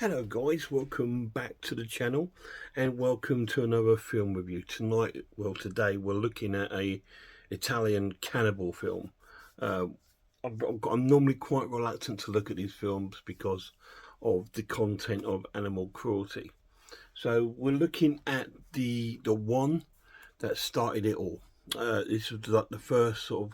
Hello guys, welcome back to the channel and welcome to another film review. Today we're looking at a Italian cannibal film. I'm normally quite reluctant to look at these films because of the content of animal cruelty. So we're looking at the one that started it all. This was like the first sort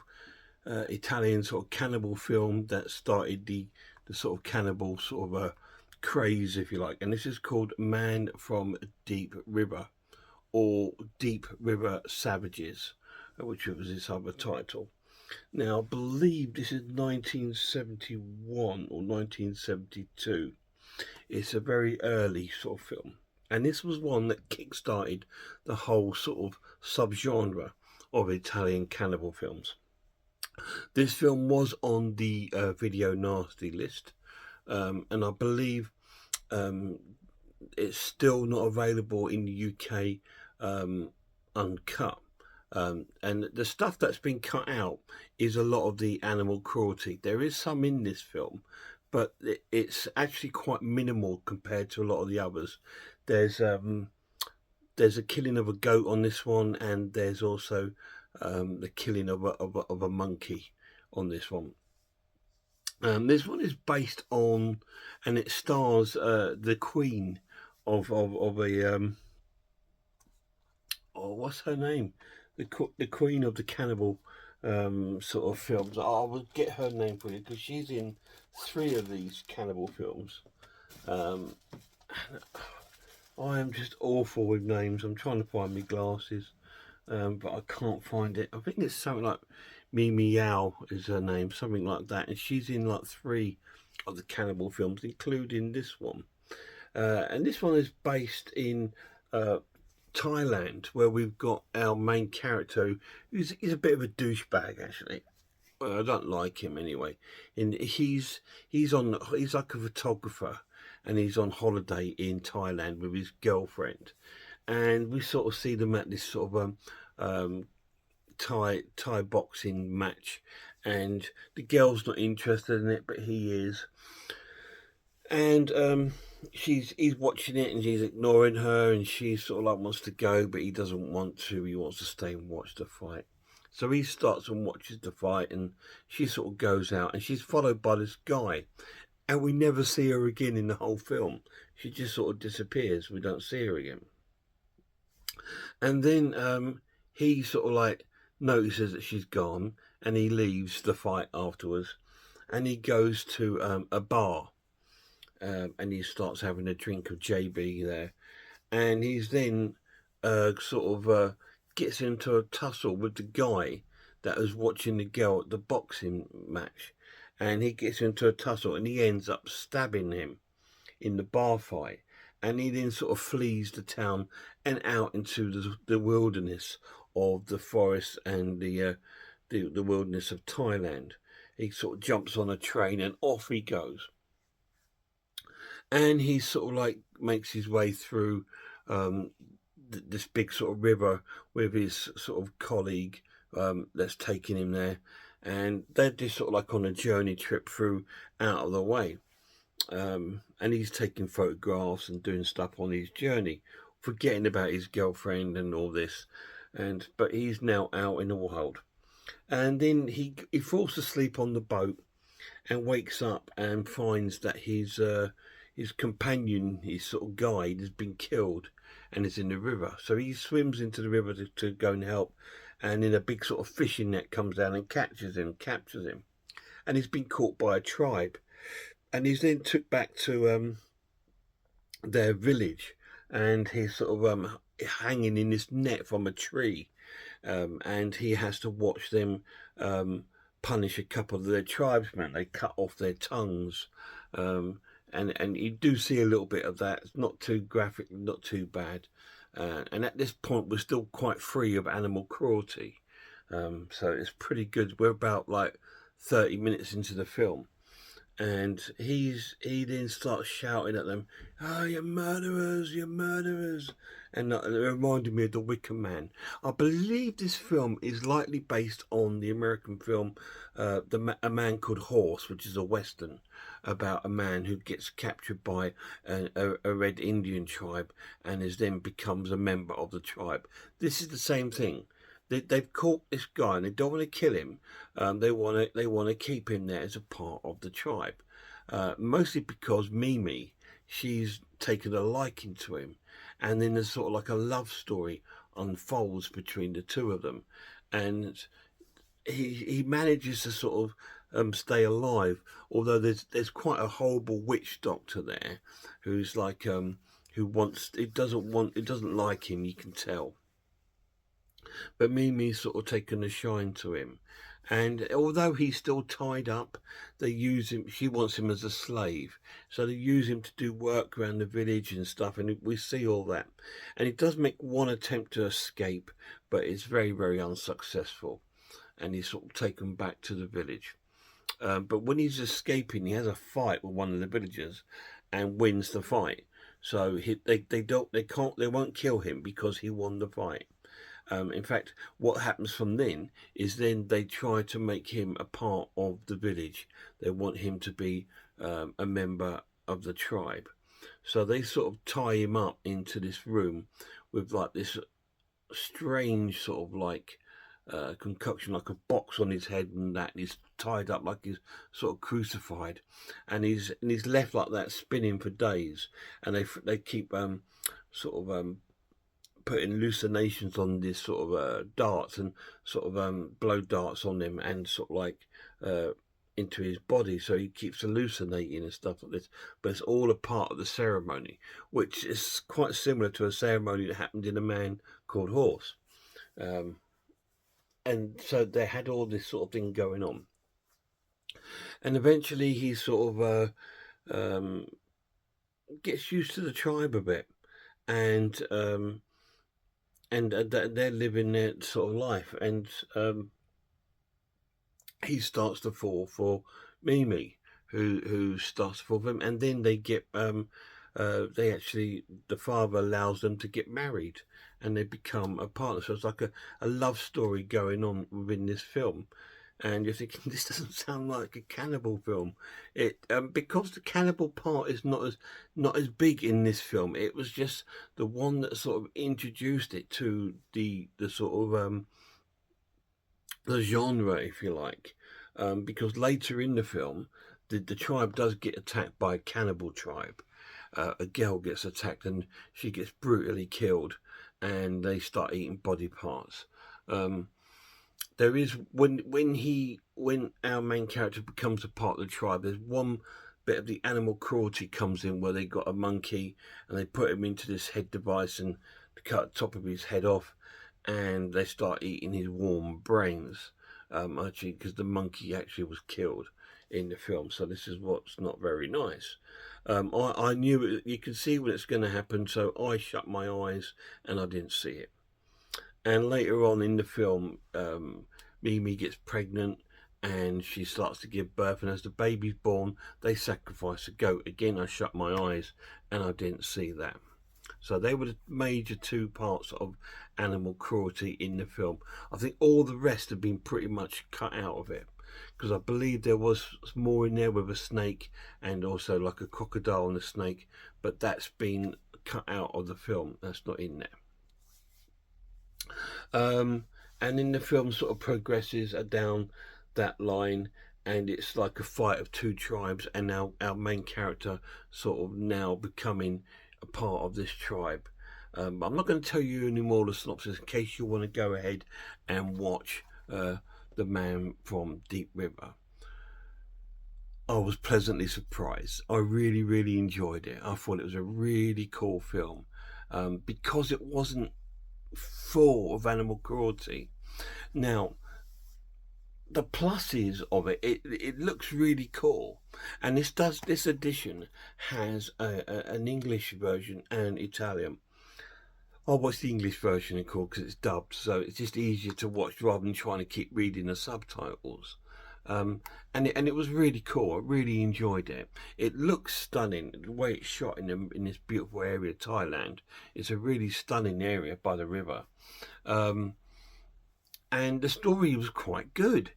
of Italian sort of cannibal film that started the sort of cannibal sort of craze, if you like, and this is called Man from Deep River, or Deep River Savages, which was its other title. Now, I believe this is 1971 or 1972. It's a very early sort of film, and this was one that kick-started the whole sort of subgenre of Italian cannibal films. This film was on the Video Nasty list, and I believe it's still not available in the UK uncut. And the stuff that's been cut out is a lot of the animal cruelty. There is some in this film, but it's actually quite minimal compared to a lot of the others. There's a killing of a goat on this one, and there's also the killing of a monkey on this one. This one is based on, and it stars the queen of a oh, what's her name? The queen of the cannibal sort of films. I will get her name for you because she's in 3 of these cannibal films. I am just awful with names. I'm trying to find my glasses, but I can't find it. I think it's something like Mimi Yao is her name, something like that, and she's in like 3 of the cannibal films, including this one. And this one is based in Thailand, where we've got our main character, who's a bit of a douchebag, actually. Well, I don't like him anyway. And he's like a photographer, and he's on holiday in Thailand with his girlfriend, and we sort of see them at this sort of Thai boxing match, and the girl's not interested in it, but he is, and he's watching it and she's ignoring her, and she sort of like wants to go, but he doesn't want to. He wants to stay and watch the fight. So he starts and watches the fight, and she sort of goes out, and she's followed by this guy, and we never see her again in the whole film. She just sort of disappears. We don't see her again. And then he sort of like notices that she's gone, and he leaves the fight afterwards, and he goes to a bar, and he starts having a drink of JB there, and he's then sort of gets into a tussle with the guy that was watching the girl at the boxing match, and he gets into a tussle, and he ends up stabbing him in the bar fight, and he then sort of flees the town and out into the wilderness of the forest and the wilderness of Thailand. He sort of jumps on a train and off he goes. And he sort of like makes his way through this big sort of river with his sort of colleague that's taking him there. And they're just sort of like on a journey trip through out of the way. And he's taking photographs and doing stuff on his journey, forgetting about his girlfriend and all this. But he's now out in the wild. And then he falls asleep on the boat and wakes up and finds that his companion, his sort of guide, has been killed and is in the river. So he swims into the river to go and help, and then a big sort of fishing net comes down and captures him, and he's been caught by a tribe, and he's then took back to their village, and he's sort of hanging in this net from a tree, and he has to watch them punish a couple of their tribesmen. They cut off their tongues, and you do see a little bit of that. It's not too graphic, not too bad, and at this point we're still quite free of animal cruelty, so it's pretty good. We're about like 30 minutes into the film, and he then starts shouting at them, "Oh, you're murderers! You're murderers!" And it reminded me of The Wicker Man. I believe this film is likely based on the American film A Man Called Horse, which is a western about a man who gets captured by a Red Indian tribe and is then becomes a member of the tribe. This is the same thing. They've caught this guy and they don't want to kill him. They want to keep him there as a part of the tribe, mostly because Mimi, she's taken a liking to him, and then there's sort of like a love story unfolds between the two of them, and he manages to sort of stay alive, although there's quite a horrible witch doctor there who's like who doesn't like him, you can tell. But Mimi's sort of taken a shine to him. And although he's still tied up, they use him, she wants him as a slave. So they use him to do work around the village and stuff, and we see all that. And he does make one attempt to escape, but it's very, very unsuccessful. And he's sort of taken back to the village. But when he's escaping, he has a fight with one of the villagers and wins the fight. So they won't kill him because he won the fight. In fact, what happens from then they try to make him a part of the village. They want him to be a member of the tribe. So they sort of tie him up into this room with like this strange sort of like concoction, like a box on his head and that. And he's tied up like he's sort of crucified, and he's left like that spinning for days. And they keep putting hallucinations on this sort of darts and sort of blow darts on him and sort of like into his body, so he keeps hallucinating and stuff like this. But it's all a part of the ceremony, which is quite similar to a ceremony that happened in A Man Called Horse. And so they had all this sort of thing going on. And eventually he sort of gets used to the tribe a bit, and they're living their sort of life, and he starts to fall for Mimi, who starts to fall for him, and then they get the father allows them to get married, and they become a partner. So it's like a love story going on within this film. And you're thinking, this doesn't sound like a cannibal film. It because the cannibal part is not as big in this film. It was just the one that sort of introduced it to the sort of the genre, if you like. Because later in the film, the tribe does get attacked by a cannibal tribe. A girl gets attacked and she gets brutally killed, and they start eating body parts. There is when our main character becomes a part of the tribe, there's one bit of the animal cruelty comes in where they got a monkey and they put him into this head device and cut the top of his head off, and they start eating his warm brains. Actually, because the monkey actually was killed in the film, so this is what's not very nice. I knew it, you can see when it's going to happen, so I shut my eyes and I didn't see it. And later on in the film, Mimi gets pregnant and she starts to give birth. And as the baby's born, they sacrifice a goat. Again, I shut my eyes and I didn't see that. So they were the major two parts of animal cruelty in the film. I think all the rest have been pretty much cut out of it, because I believe there was more in there with a snake and also like a crocodile and a snake, but that's been cut out of the film. That's not in there. And then the film sort of progresses down that line, and it's like a fight of two tribes, and now our main character sort of now becoming a part of this tribe. I'm not going to tell you any more of the synopsis in case you want to go ahead and watch The Man from Deep River. I was pleasantly surprised. I really, really enjoyed it. I thought it was a really cool film, because it wasn't full of animal cruelty. Now, the pluses of it looks really cool, and this edition has an English version and Italian. I watched the English version, of course, because it's dubbed, so it's just easier to watch rather than trying to keep reading the subtitles. And it was really cool. I really enjoyed it. It looks stunning. The way it's shot in this beautiful area, Thailand. It's a really stunning area by the river. Um, and the story was quite good.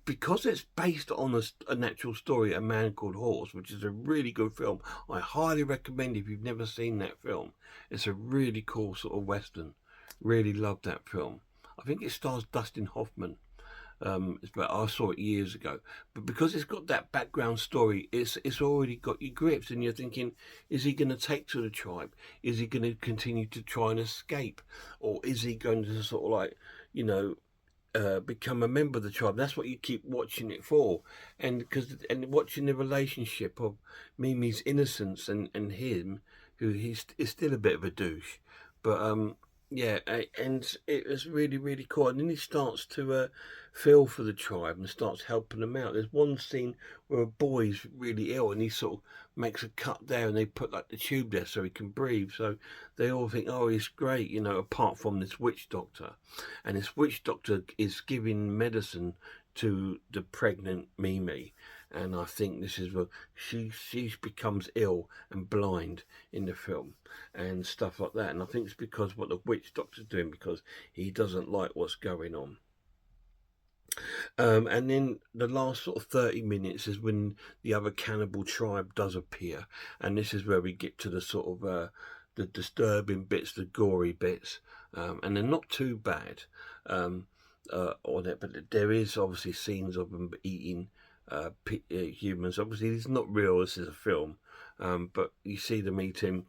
Because it's based on a natural story, A Man Called Horse, which is a really good film. I highly recommend if you've never seen that film. It's a really cool sort of western. Really loved that film. I think it stars Dustin Hoffman. But I saw it years ago. But because it's got that background story, it's already got you gripped, and you're thinking, is he going to take to the tribe? Is he going to continue to try and escape, or is he going to sort of like, you know, become a member of the tribe? That's what you keep watching it for, and watching the relationship of Mimi's innocence and him, who is still a bit of a douche, but yeah, and it was really really cool. And then he starts to feel for the tribe and starts helping them out. There's one scene where a boy's really ill, and he sort of makes a cut there, and they put like the tube there so he can breathe. So they all think, oh, he's great, you know, apart from this witch doctor. And this witch doctor is giving medicine to the pregnant Mimi. And I think this is where she becomes ill and blind in the film and stuff like that. And I think it's because what the witch doctor's doing, because he doesn't like what's going on. And then the last sort of 30 minutes is when the other cannibal tribe does appear. And this is where we get to the sort of the disturbing bits, the gory bits. And they're not too bad on it, but there is obviously scenes of them eating humans. Obviously, it's not real, this is a film. But you see them eating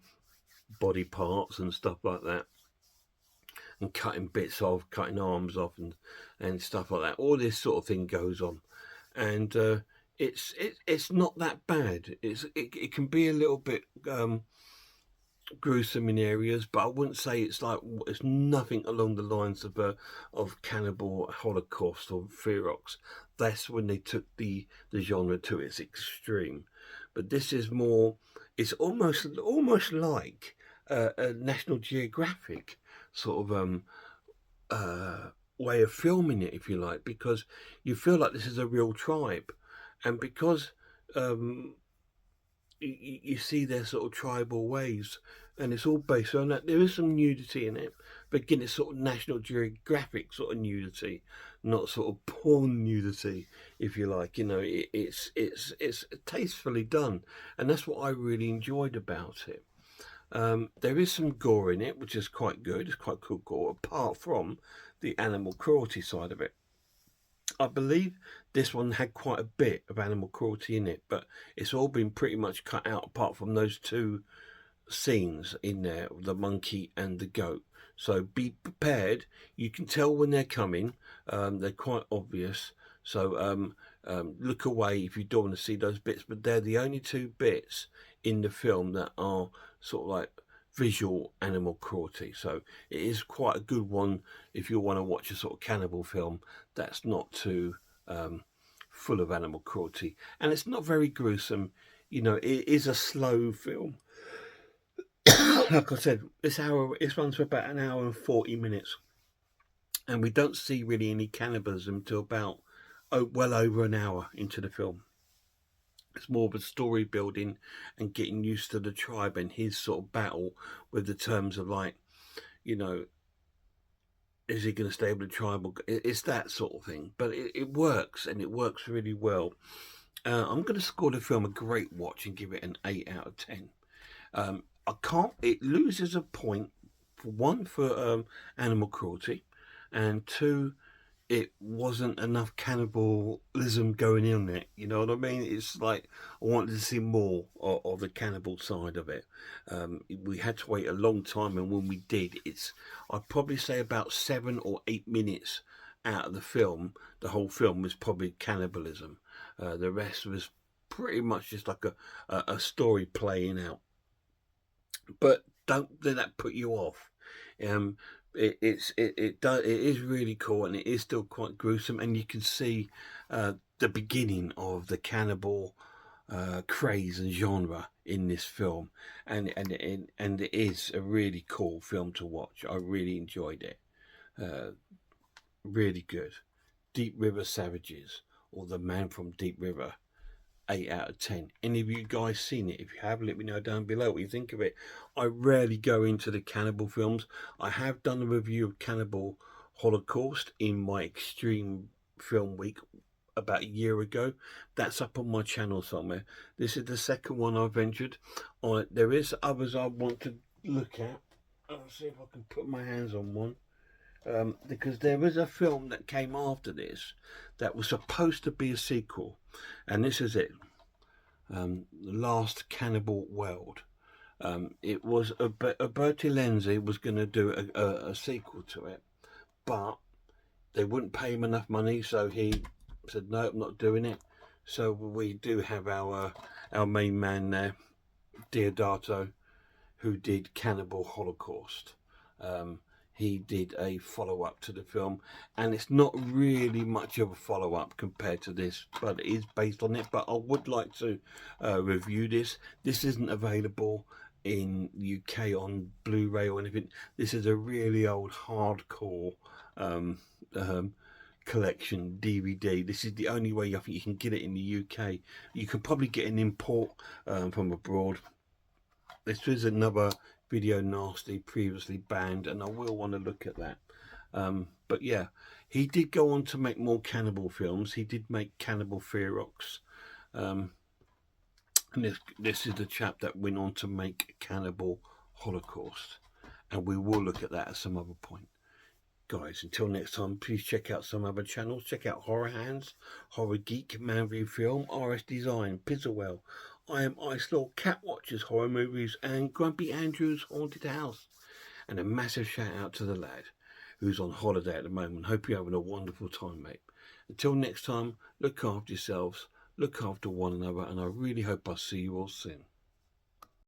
body parts and stuff like that, and cutting bits off, cutting arms off, and stuff like that. All this sort of thing goes on, and it's not that bad. It can be a little bit gruesome in areas, but I wouldn't say it's nothing along the lines of Cannibal Holocaust or Ferox. That's when they took the genre to its extreme. But this is more. It's almost like a National Geographic sort of way of filming it, if you like, because you feel like this is a real tribe, and because you see their sort of tribal ways, and it's all based on that. There is some nudity in it, but again, it's sort of National Geographic sort of nudity, not sort of porn nudity, if you like. You know, it's tastefully done, and that's what I really enjoyed about it. There is some gore in it, which is quite good. It's quite cool gore, apart from the animal cruelty side of it. I believe this one had quite a bit of animal cruelty in it, but it's all been pretty much cut out apart from those two scenes in there, the monkey and the goat. So be prepared. You can tell when they're coming. They're quite obvious. So look away if you don't want to see those bits. But they're the only two bits in the film that are sort of like visual animal cruelty. So it is quite a good one if you want to watch a sort of cannibal film that's not too full of animal cruelty, and it's not very gruesome. You know, it is a slow film. Like I said, this runs for about an hour and 40 minutes, and we don't see really any cannibalism until about well over an hour into the film. It's more of a story building and getting used to the tribe and his sort of battle with the terms of, like, you know, is he going to stay with the tribe? It's that sort of thing. But it works, and it works really well. I'm going to score the film a great watch and give it an 8 out of 10. It loses a point, for one, for animal cruelty, and two, it wasn't enough cannibalism going in there. You know what I mean? It's like I wanted to see more of the cannibal side of it. We had to wait a long time, and when we did, I'd probably say about 7 or 8 minutes out of the film. The whole film was probably cannibalism. The rest was pretty much just like a story playing out. But don't let that put you off. It is really cool, and it is still quite gruesome, and you can see the beginning of the cannibal craze and genre in this film, and it is a really cool film to watch. I really enjoyed it. Really good. Deep River Savages, or The Man from Deep River. 8 out of 10. Any of you guys seen it? If you have, let me know down below what you think of it. I rarely go into the cannibal films. I have done a review of Cannibal Holocaust in my Extreme Film Week about a year ago. That's up on my channel somewhere. This is the second one I've ventured on. There is others I want to look at. I'll see if I can put my hands on one. Because there was a film that came after this that was supposed to be a sequel, and this is it. The Last Cannibal World. It was Bertie Lenzi was going to do a sequel to it, but they wouldn't pay him enough money, so he said, no, I'm not doing it. So we do have our main man there, Deodato, who did Cannibal Holocaust. He did a follow-up to the film, and it's not really much of a follow-up compared to this, but it is based on it. But I would like to review this. This isn't available in UK on Blu-ray or anything. This is a really old hardcore collection DVD. This is the only way I think you can get it in the UK. You can probably get an import from abroad. This is another Video Nasty previously banned, and I will want to look at that. But yeah, he did go on to make more cannibal films. He did make Cannibal Ferox, and this is the chap that went on to make Cannibal Holocaust, and we will look at that at some other point. Guys, until next time, please check out some other channels. Check out Horror Hands, Horror Geek, Manview Film, RS Design, Pizzlewell. I am Icelore, Cat Watchers, Horror Movies, and Grumpy Andrew's Haunted House. And a massive shout out to the lad who's on holiday at the moment. Hope you're having a wonderful time, mate. Until next time, look after yourselves, look after one another, and I really hope I see you all soon.